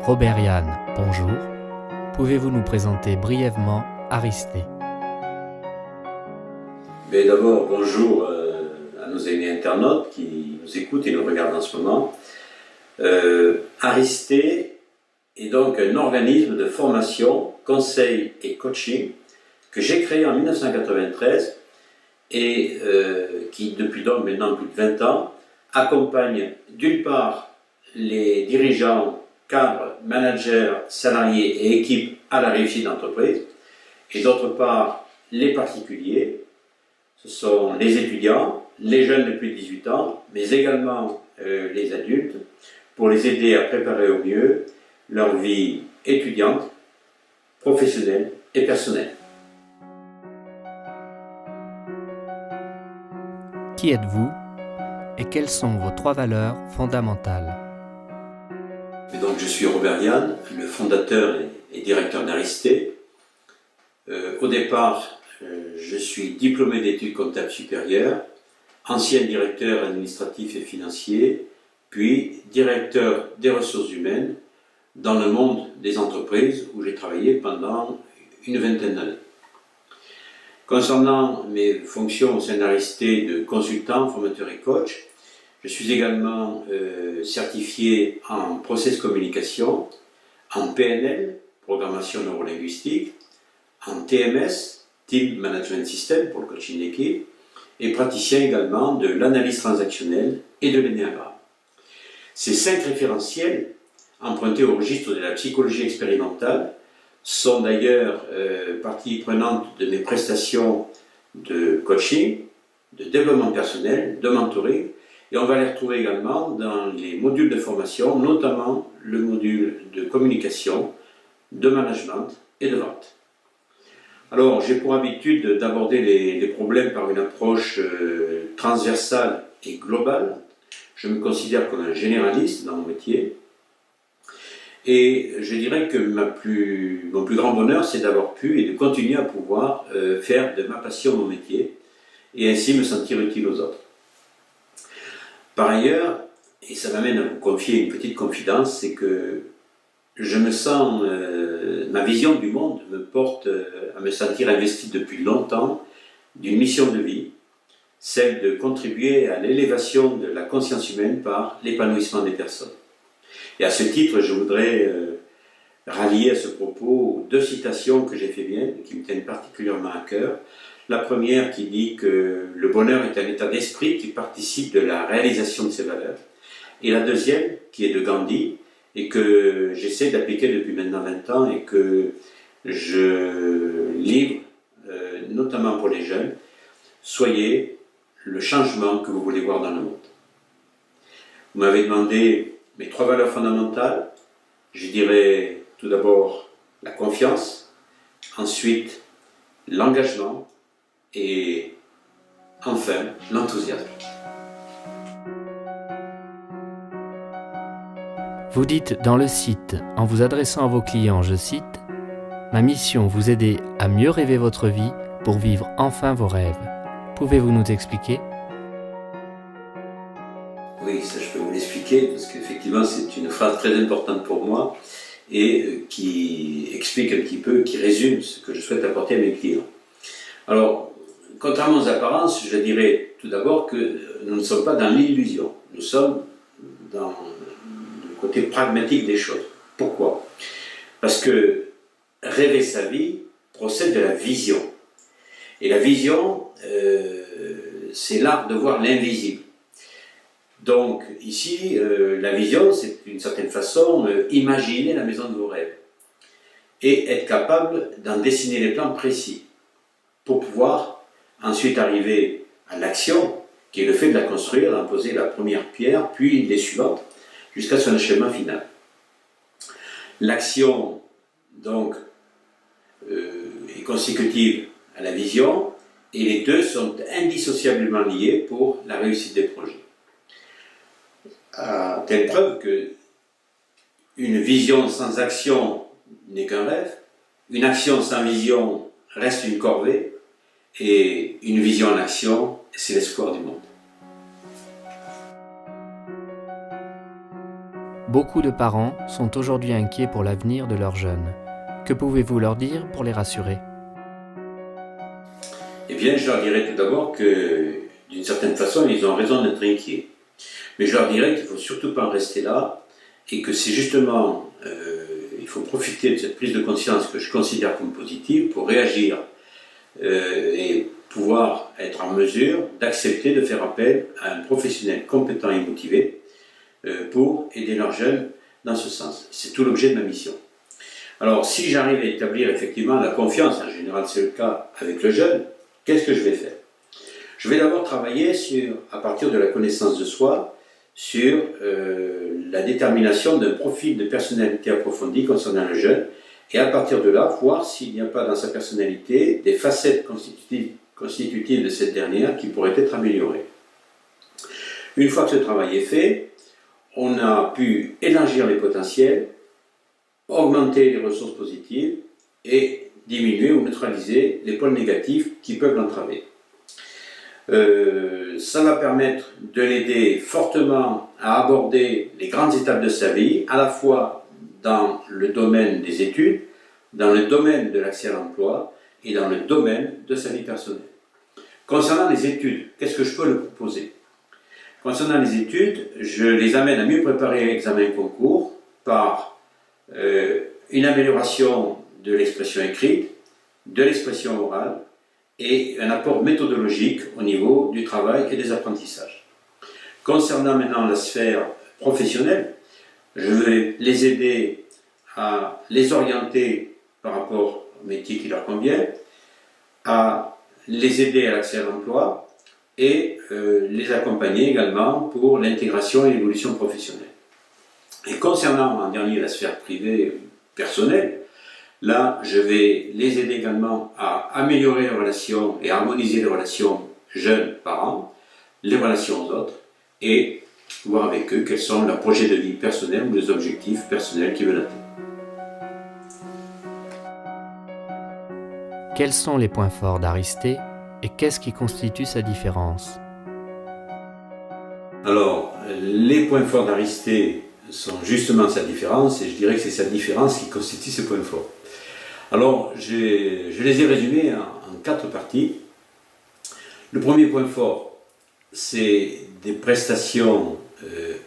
Robert Yann, bonjour. Pouvez-vous nous présenter brièvement Aristé? D'abord, bonjour à nos amis internautes qui nous écoutent et nous regardent en ce moment. Aristé est donc un organisme de formation, conseil et coaching que j'ai créé en 1993 et qui, depuis donc maintenant plus de 20 ans, accompagne d'une part les dirigeants, cadres, managers, salariés et équipes à la réussite d'entreprise et d'autre part les particuliers. Ce sont les étudiants, les jeunes de plus de 18 ans, mais également les adultes, pour les aider à préparer au mieux leur vie étudiante, professionnelle et personnelle. Qui êtes-vous et quelles sont vos 3 valeurs fondamentales? Donc, je suis Robert Yann, le fondateur et directeur d'Aristé. Au départ, je suis diplômé d'études comptables supérieures, ancien directeur administratif et financier, puis directeur des ressources humaines dans le monde des entreprises où j'ai travaillé pendant une vingtaine d'années. Concernant mes fonctions au sein d'Aristé de consultant, formateur et coach, je suis également certifié en process communication, en PNL, programmation neurolinguistique, en TMS, Team Management System pour le coaching d'équipe, et praticien également de l'analyse transactionnelle et de l'énéagramme. Ces 5 référentiels, empruntés au registre de la psychologie expérimentale, sont d'ailleurs partie prenante de mes prestations de coaching, de développement personnel, de mentoring, et on va les retrouver également dans les modules de formation, notamment le module de communication, de management et de vente. Alors, j'ai pour habitude d'aborder les problèmes par une approche transversale et globale. Je me considère comme un généraliste dans mon métier. Et je dirais que mon plus grand bonheur, c'est d'avoir pu et de continuer à pouvoir faire de ma passion mon métier et ainsi me sentir utile aux autres. Par ailleurs, et ça m'amène à vous confier une petite confidence, c'est que je me sens, ma vision du monde me porte à me sentir investi depuis longtemps d'une mission de vie, celle de contribuer à l'élévation de la conscience humaine par l'épanouissement des personnes. Et à ce titre, je voudrais rallier à ce propos 2 citations que j'ai fait miennes, qui me tiennent particulièrement à cœur. La première qui dit que le bonheur est un état d'esprit qui participe de la réalisation de ses valeurs. Et la deuxième, qui est de Gandhi, et que j'essaie d'appliquer depuis maintenant 20 ans et que je livre, notamment pour les jeunes, soyez le changement que vous voulez voir dans le monde. Vous m'avez demandé mes 3 valeurs fondamentales. Je dirais tout d'abord la confiance, ensuite l'engagement et enfin l'enthousiasme. Vous dites dans le site, en vous adressant à vos clients, je cite, « Ma mission, vous aider à mieux rêver votre vie pour vivre enfin vos rêves. » Pouvez-vous nous expliquer? Oui, ça je peux vous l'expliquer parce qu'effectivement c'est une phrase très importante pour moi et qui explique un petit peu, qui résume ce que je souhaite apporter à mes clients. Alors, contrairement aux apparences, je dirais tout d'abord que nous ne sommes pas dans l'illusion, nous sommes dans le côté pragmatique des choses. Pourquoi? Parce que rêver sa vie procède de la vision. Et la vision, c'est l'art de voir l'invisible. Donc ici, la vision, c'est d'une certaine façon imaginer la maison de vos rêves et être capable d'en dessiner les plans précis pour pouvoir ensuite arriver à l'action, qui est le fait de la construire, d'en poser la première pierre, puis les suivantes, jusqu'à son achèvement final. L'action, donc, est consécutive à la vision, et les deux sont indissociablement liés pour la réussite des projets. À telle preuve que une vision sans action n'est qu'un rêve, une action sans vision reste une corvée, et une vision en action, c'est l'espoir du monde. Beaucoup de parents sont aujourd'hui inquiets pour l'avenir de leurs jeunes. Que pouvez-vous leur dire pour les rassurer? Eh bien, je leur dirais tout d'abord que, d'une certaine façon, ils ont raison d'être inquiets. Mais je leur dirais qu'il ne faut surtout pas en rester là, et que c'est justement, il faut profiter de cette prise de conscience que je considère comme positive pour réagir et pouvoir être en mesure d'accepter de faire appel à un professionnel compétent et motivé pour aider leurs jeunes dans ce sens. C'est tout l'objet de ma mission. Alors, si j'arrive à établir effectivement la confiance, en général c'est le cas avec le jeune, qu'est-ce que je vais faire? Je vais d'abord travailler à partir de la connaissance de soi, sur la détermination d'un profil de personnalité approfondi concernant le jeune, et à partir de là, voir s'il n'y a pas dans sa personnalité des facettes constitutives de cette dernière qui pourraient être améliorées. Une fois que ce travail est fait, on a pu élargir les potentiels, augmenter les ressources positives et diminuer ou neutraliser les pôles négatifs qui peuvent l'entraver. Ça va permettre de l'aider fortement à aborder les grandes étapes de sa vie, à la fois dans le domaine des études, dans le domaine de l'accès à l'emploi et dans le domaine de sa vie personnelle. Concernant les études, qu'est-ce que je peux lui proposer? Concernant les études, je les amène à mieux préparer l'examen concours par une amélioration de l'expression écrite, de l'expression orale et un apport méthodologique au niveau du travail et des apprentissages. Concernant maintenant la sphère professionnelle, je vais les aider à les orienter par rapport au métier qui leur convient, à les aider à l'accès à l'emploi et les accompagner également pour l'intégration et l'évolution professionnelle. Et concernant en dernier la sphère privée personnelle, là je vais les aider également à améliorer les relations et harmoniser les relations jeunes-parents, les relations aux autres et voir avec eux quels sont leurs projets de vie personnels ou les objectifs personnels qu'ils veulent atteindre. Quels sont les points forts d'Aristée et qu'est-ce qui constitue sa différence? Alors, les points forts d'Aristée sont justement sa différence, et je dirais que c'est sa différence qui constitue ses points forts. Alors, je les ai résumés en 4 parties. Le premier point fort, c'est des prestations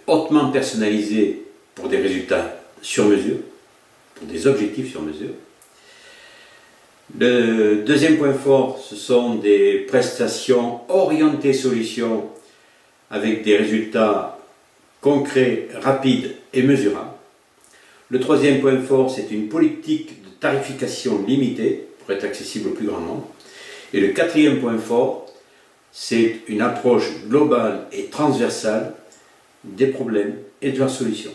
hautement personnalisées pour des résultats sur mesure, pour des objectifs sur mesure. Le deuxième point fort, ce sont des prestations orientées solutions avec des résultats concrets, rapides et mesurables. Le troisième point fort, c'est une politique de tarification limitée pour être accessible au plus grand nombre. Et le quatrième point fort, c'est une approche globale et transversale des problèmes et de leurs solutions.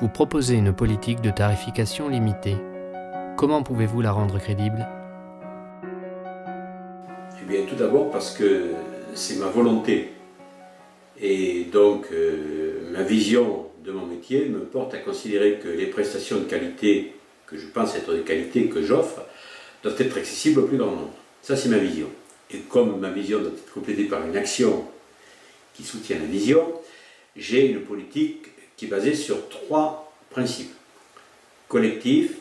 Vous proposez une politique de tarification limitée. Comment pouvez-vous la rendre crédible? Eh bien, tout d'abord parce que c'est ma volonté. Et donc, ma vision de mon métier me porte à considérer que les prestations de qualité, que je pense être de qualité, que j'offre, doivent être accessibles au plus grand nombre. Ça, c'est ma vision. Et comme ma vision doit être complétée par une action qui soutient la vision, j'ai une politique qui est basée sur 3 principes. Collectif,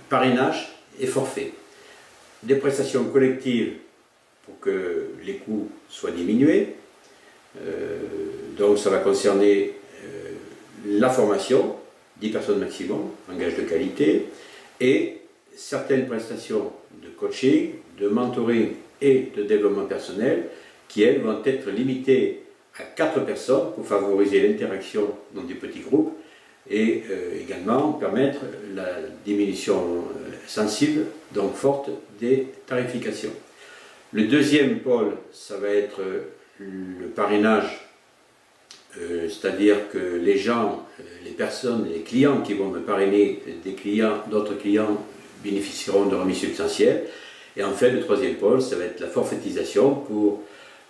parrainage et forfait. Des prestations collectives pour que les coûts soient diminués. Donc ça va concerner la formation, 10 personnes maximum, en gage de qualité, et certaines prestations de coaching, de mentoring et de développement personnel qui, elles, vont être limitées à 4 personnes pour favoriser l'interaction dans des petits groupes et également permettre la diminution sensible, donc forte, des tarifications. Le deuxième pôle, ça va être le parrainage, c'est-à-dire que les gens, les personnes, les clients qui vont me parrainer, d'autres clients bénéficieront de remises substantielles. Et enfin, le troisième pôle, ça va être la forfaitisation pour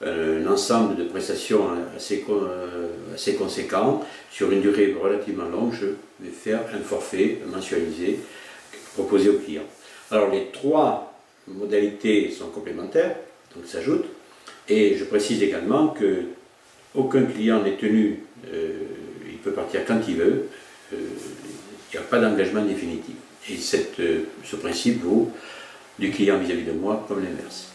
un ensemble de prestations assez conséquent. Sur une durée relativement longue, je vais faire un forfait mensualisé proposé aux clients. Alors les 3 modalités sont complémentaires, donc s'ajoutent. Et je précise également que aucun client n'est tenu, il peut partir quand il veut, il n'y a pas d'engagement définitif. Et ce principe vaut du client vis-à-vis de moi comme l'inverse.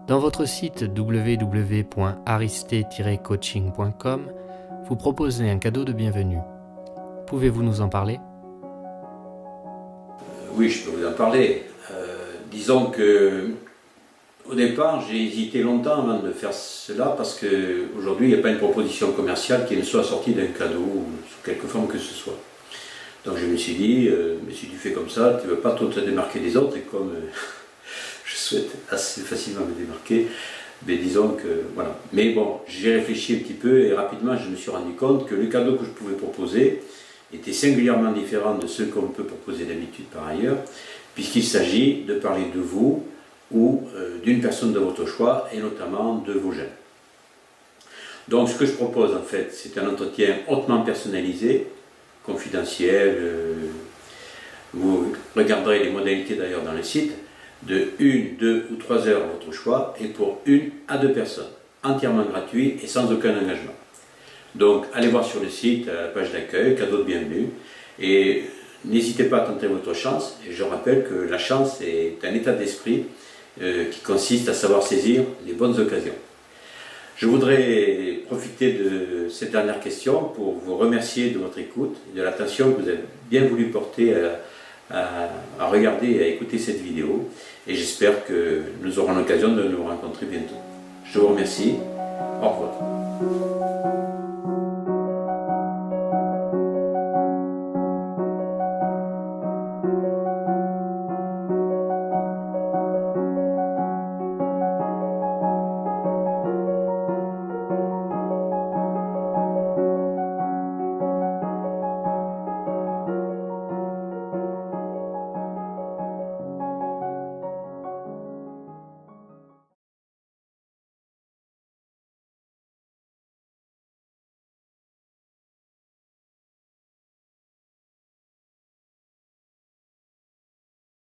Dans votre site www.ariste-coaching.com, vous proposez un cadeau de bienvenue. Pouvez-vous nous en parler ? Oui, je peux vous en parler. Disons que au départ, j'ai hésité longtemps avant de faire cela parce qu'aujourd'hui, il n'y a pas une proposition commerciale qui ne soit sortie d'un cadeau ou sous quelque forme que ce soit. Donc je me suis dit, mais si tu fais comme ça, tu ne veux pas trop te démarquer des autres, et comme je souhaite assez facilement me démarquer, mais disons que voilà. Mais bon, j'ai réfléchi un petit peu et rapidement je me suis rendu compte que le cadeau que je pouvais proposer était singulièrement différent de ceux qu'on peut proposer d'habitude par ailleurs, puisqu'il s'agit de parler de vous ou d'une personne de votre choix, et notamment de vos gènes. Donc ce que je propose en fait, c'est un entretien hautement personnalisé, confidentiel, vous regarderez les modalités d'ailleurs dans le site, de 1, 2 ou 3 heures à votre choix, et pour 1 à 2 personnes, entièrement gratuit et sans aucun engagement. Donc allez voir sur le site, à la page d'accueil, cadeau de bienvenue, et n'hésitez pas à tenter votre chance. Et je rappelle que la chance est un état d'esprit qui consiste à savoir saisir les bonnes occasions. Je voudrais profiter de cette dernière question pour vous remercier de votre écoute et de l'attention que vous avez bien voulu porter à regarder et à écouter cette vidéo. Et j'espère que nous aurons l'occasion de nous rencontrer bientôt. Je vous remercie. Au revoir.